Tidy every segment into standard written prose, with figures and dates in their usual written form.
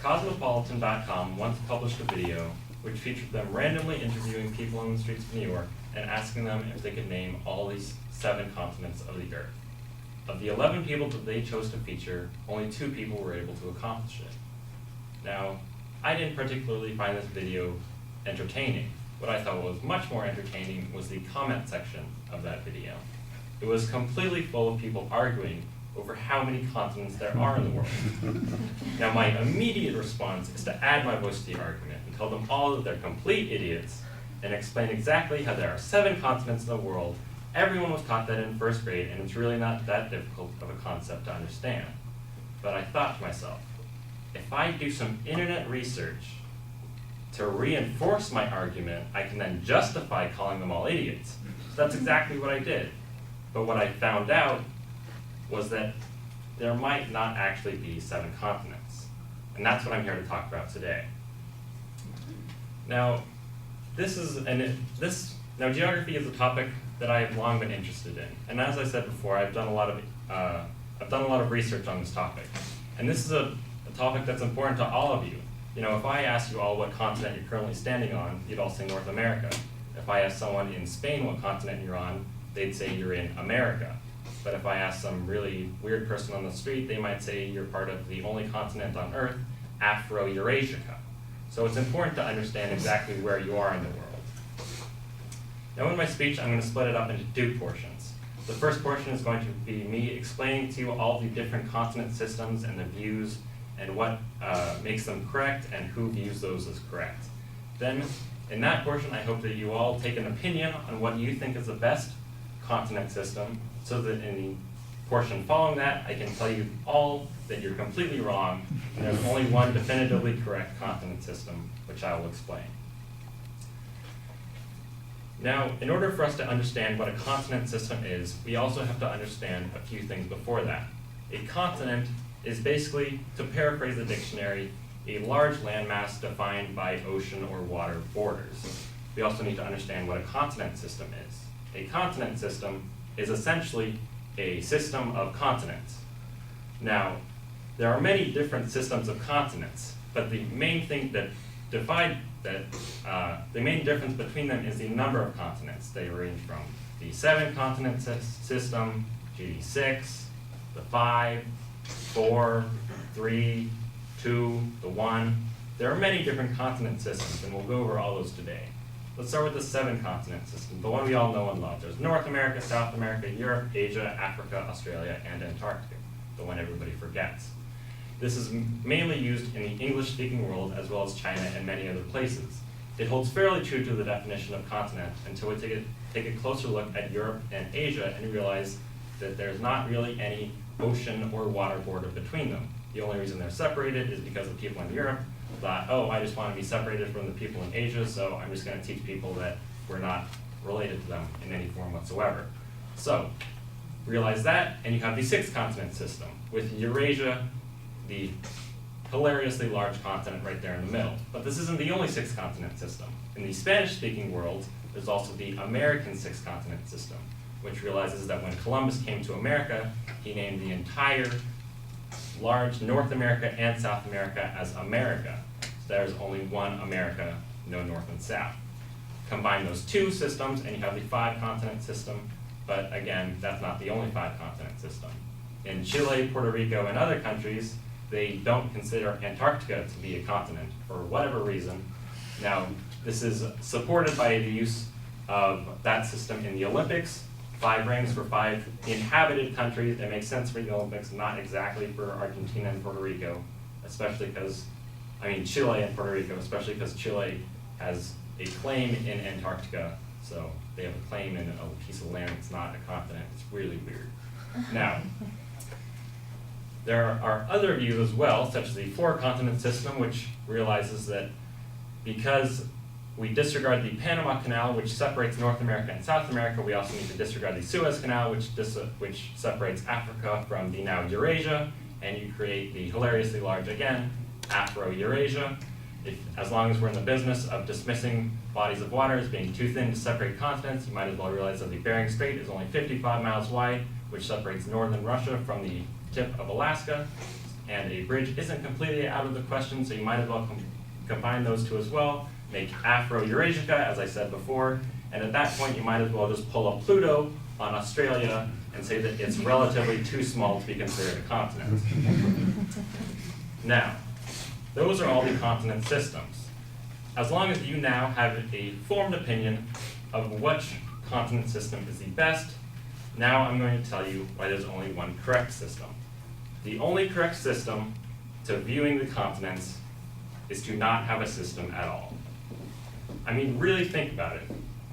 Cosmopolitan.com once published a video which featured them randomly interviewing people on the streets of New York and asking them if they could name all these 7 continents of the Earth. Of the 11 people that they chose to feature, only 2 people were able to accomplish it. Now, I didn't particularly find this video entertaining. What I thought was much more entertaining was the comment section of that video. It was completely full of people arguing over how many continents there are in the world. Now, my immediate response is to add my voice to the argument and tell them all that they're complete idiots and explain exactly how there are 7 continents in the world. Everyone was taught that in 1st grade, and it's really not that difficult of a concept to understand. But I thought to myself, if I do some internet research to reinforce my argument, I can then justify calling them all idiots. So that's exactly what I did. But what I found out was that there might not actually be 7 continents. And that's what I'm here to talk about today. Now, geography is a topic that I have long been interested in. And as I said before, I've done a lot of research on this topic. And this is a topic that's important to all of you. You know, if I asked you all what continent you're currently standing on, you'd all say North America. If I asked someone in Spain what continent you're on, they'd say you're in America. But if I asked some really weird person on the street, they might say you're part of the only continent on Earth, Afro-Eurasia. So it's important to understand exactly where you are in the world. Now in my speech, I'm going to split it up into 2 portions. The first portion is going to be me explaining to you all the different continent systems and the views and what makes them correct and who views those as correct. Then in that portion, I hope that you all take an opinion on what you think is the best continent system, so that in the portion following that, I can tell you all that you're completely wrong, and there's only one definitively correct continent system, which I will explain. Now, in order for us to understand what a continent system is, we also have to understand a few things before that. A continent is basically, to paraphrase the dictionary, a large landmass defined by ocean or water borders. We also need to understand what a continent system is. A continent system is essentially a system of continents. Now, there are many different systems of continents, but the main thing that the main difference between them is the number of continents. They range from the 7 continent system, to the 6, the 5, 4, 3, 2, the 1. There are many different continent systems, and we'll go over all those today. Let's start with the 7 continent system, the one we all know and love. There's North America, South America, Europe, Asia, Africa, Australia, and Antarctica, the one everybody forgets. This is mainly used in the English-speaking world as well as China and many other places. It holds fairly true to the definition of continent until we take a closer look at Europe and Asia and realize that there's not really any ocean or water border between them. The only reason they're separated is because the people in Europe thought, oh, I just want to be separated from the people in Asia, so I'm just going to teach people that we're not related to them in any form whatsoever. So, realize that, and you have the 6 continent system, with Eurasia, the hilariously large continent right there in the middle. But this isn't the only 6 continent system. In the Spanish-speaking world, there's also the American 6 continent system, which realizes that when Columbus came to America, he named the entire large North America and South America as America. So there's only one America, no North and South. Combine those 2 systems and you have the 5 continent system, but again, that's not the only 5 continent system. In Chile, Puerto Rico, and other countries, they don't consider Antarctica to be a continent for whatever reason. Now, this is supported by the use of that system in the Olympics. 5 rings for 5 inhabited countries. It makes sense for the Olympics, not exactly for Argentina and Puerto Rico, especially because, Chile and Puerto Rico, especially because Chile has a claim in Antarctica, so they have a claim in a piece of land that's not a continent. It's really weird. Now, there are other views as well, such as the 4-continent system, which realizes that because we disregard the Panama Canal, which separates North America and South America, we also need to disregard the Suez Canal, which separates Africa from the now Eurasia, and you create the hilariously large, again, Afro-Eurasia. As long as we're in the business of dismissing bodies of water as being too thin to separate continents, you might as well realize that the Bering Strait is only 55 miles wide, which separates northern Russia from the tip of Alaska. And a bridge isn't completely out of the question, so you might as well combine those two as well. Make Afro-Eurasica, as I said before, and at that point you might as well just pull a Pluto on Australia and say that it's relatively too small to be considered a continent. Now, those are all the continent systems. As long as you now have a formed opinion of which continent system is the best, now I'm going to tell you why there's only one correct system. The only correct system to viewing the continents is to not have a system at all. I mean, really think about it.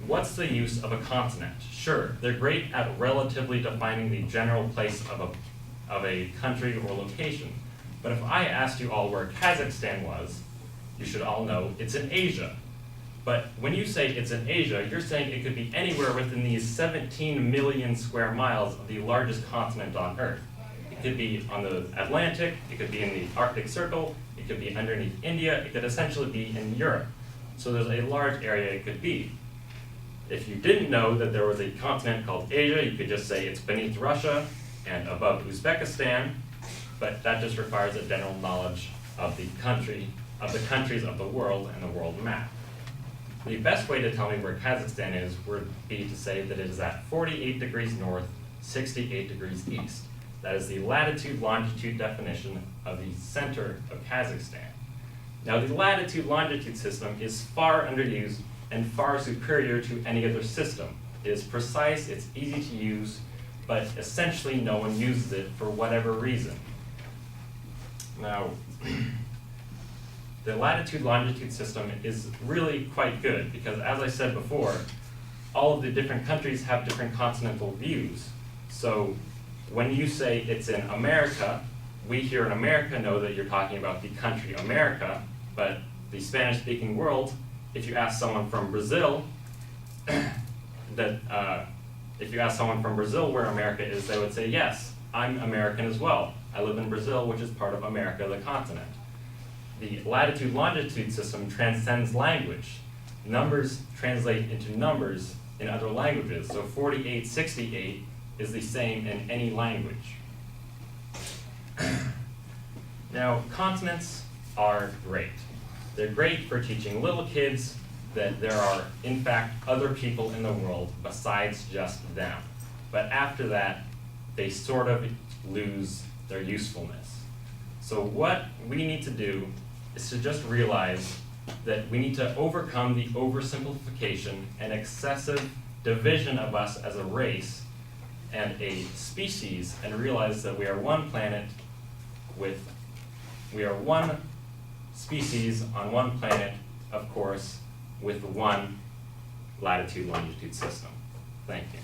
What's the use of a continent? Sure, they're great at relatively defining the general place of a country or location. But if I asked you all where Kazakhstan was, you should all know it's in Asia. But when you say it's in Asia, you're saying it could be anywhere within these 17 million square miles of the largest continent on Earth. It could be on the Atlantic, it could be in the Arctic Circle, it could be underneath India, it could essentially be in Europe. So there's a large area it could be. If you didn't know that there was a continent called Asia, you could just say it's beneath Russia and above Uzbekistan, but that just requires a general knowledge of the countries of the world and the world map. The best way to tell me where Kazakhstan is would be to say that it is at 48 degrees north, 68 degrees east. That is the latitude-longitude definition of the center of Kazakhstan. Now, the latitude-longitude system is far underused and far superior to any other system. It is precise, it's easy to use, but essentially no one uses it for whatever reason. Now, the latitude-longitude system is really quite good because, as I said before, all of the different countries have different continental views. So when you say it's in America, we here in America know that you're talking about the country America, but the Spanish-speaking world, if you ask someone from Brazil, if you ask someone from Brazil where America is, they would say, yes, I'm American as well. I live in Brazil, which is part of America, the continent. The latitude-longitude system transcends language. Numbers translate into numbers in other languages, so 4868 is the same in any language. Now, continents are great. They're great for teaching little kids that there are, in fact, other people in the world besides just them. But after that, they sort of lose their usefulness. So what we need to do is to just realize that we need to overcome the oversimplification and excessive division of us as a race and a species and realize that we are one planet we are one species on one planet, of course, with one latitude-longitude system. Thank you.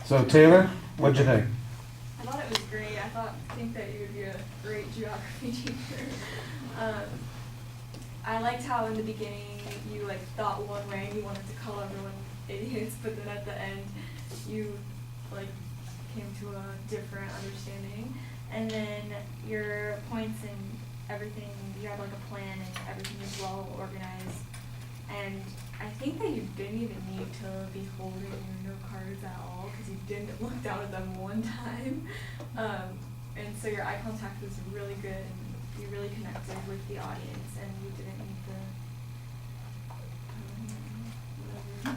So Taylor, what'd you think? I thought it was great. I think that you would be a great geography teacher. I liked how in the beginning you thought one way and you wanted to call everyone idiots, but then at the end you came to a different understanding. And then your points and everything, you had a plan and everything was well organized. And I think that you didn't even need to be holding your note cards at all because you didn't look down at them one time. And so your eye contact was really good and you really connected with the audience and you didn't need the,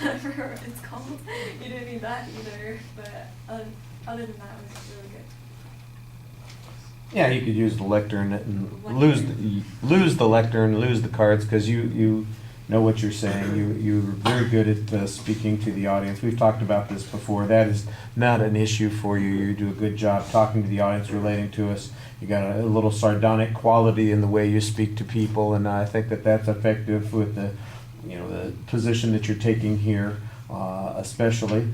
whatever it's called. You didn't need that either, but other than that, it was really good. Yeah, you could use the lectern and lose the lectern, lose the cards because you know what you're saying. You're very good at speaking to the audience. We've talked about this before. That is not an issue for you. You do a good job talking to the audience, relating to us. You got a little sardonic quality in the way you speak to people, and I think that that's effective with the position that you're taking here. especially.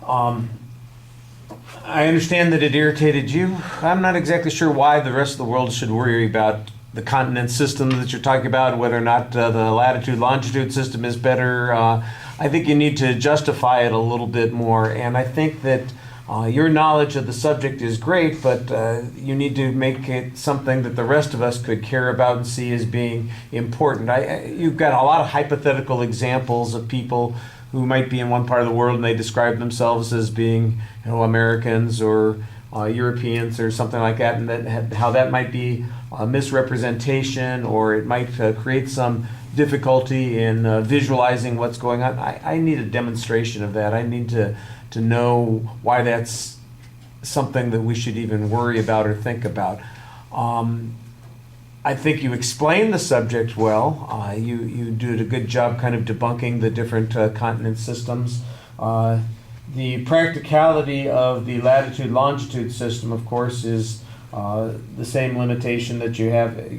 I understand that it irritated you. I'm not exactly sure why the rest of the world should worry about the continent system that you're talking about, whether or not the latitude-longitude system is better. I think you need to justify it a little bit more, and I think that your knowledge of the subject is great, but you need to make it something that the rest of us could care about and see as being important. You've got a lot of hypothetical examples of people who might be in one part of the world and they describe themselves as being, Americans or Europeans or something like that, and that how that might be a misrepresentation, or it might create some difficulty in visualizing what's going on. I need a demonstration of that. I need to know why that's something that we should even worry about or think about. I think you explained the subject well. You did a good job kind of debunking the different continent systems. The practicality of the latitude-longitude system, of course, is the same limitation that you have.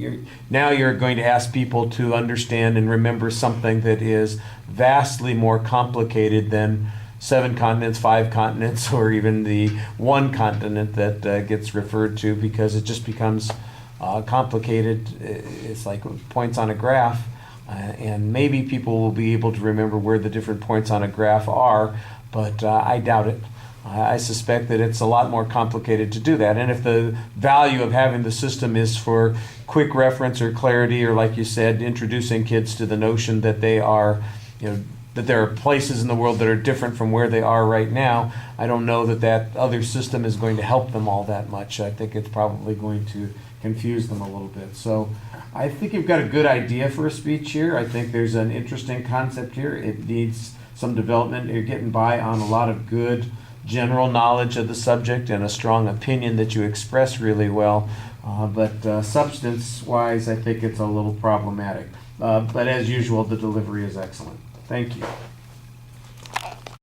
Now you're going to ask people to understand and remember something that is vastly more complicated than 7 continents, 5 continents, or even the one continent that gets referred to, because it just becomes complicated. It's like points on a graph, and maybe people will be able to remember where the different points on a graph are, but I doubt it. I suspect that it's a lot more complicated to do that. And if the value of having the system is for quick reference or clarity, or like you said, introducing kids to the notion that they are, that there are places in the world that are different from where they are right now, I don't know that other system is going to help them all that much. I think it's probably going to confuse them a little bit. So I think you've got a good idea for a speech here. I think there's an interesting concept here. It needs some development. You're getting by on a lot of good general knowledge of the subject and a strong opinion that you express really well. But substance-wise, I think it's a little problematic. But as usual, the delivery is excellent. Thank you.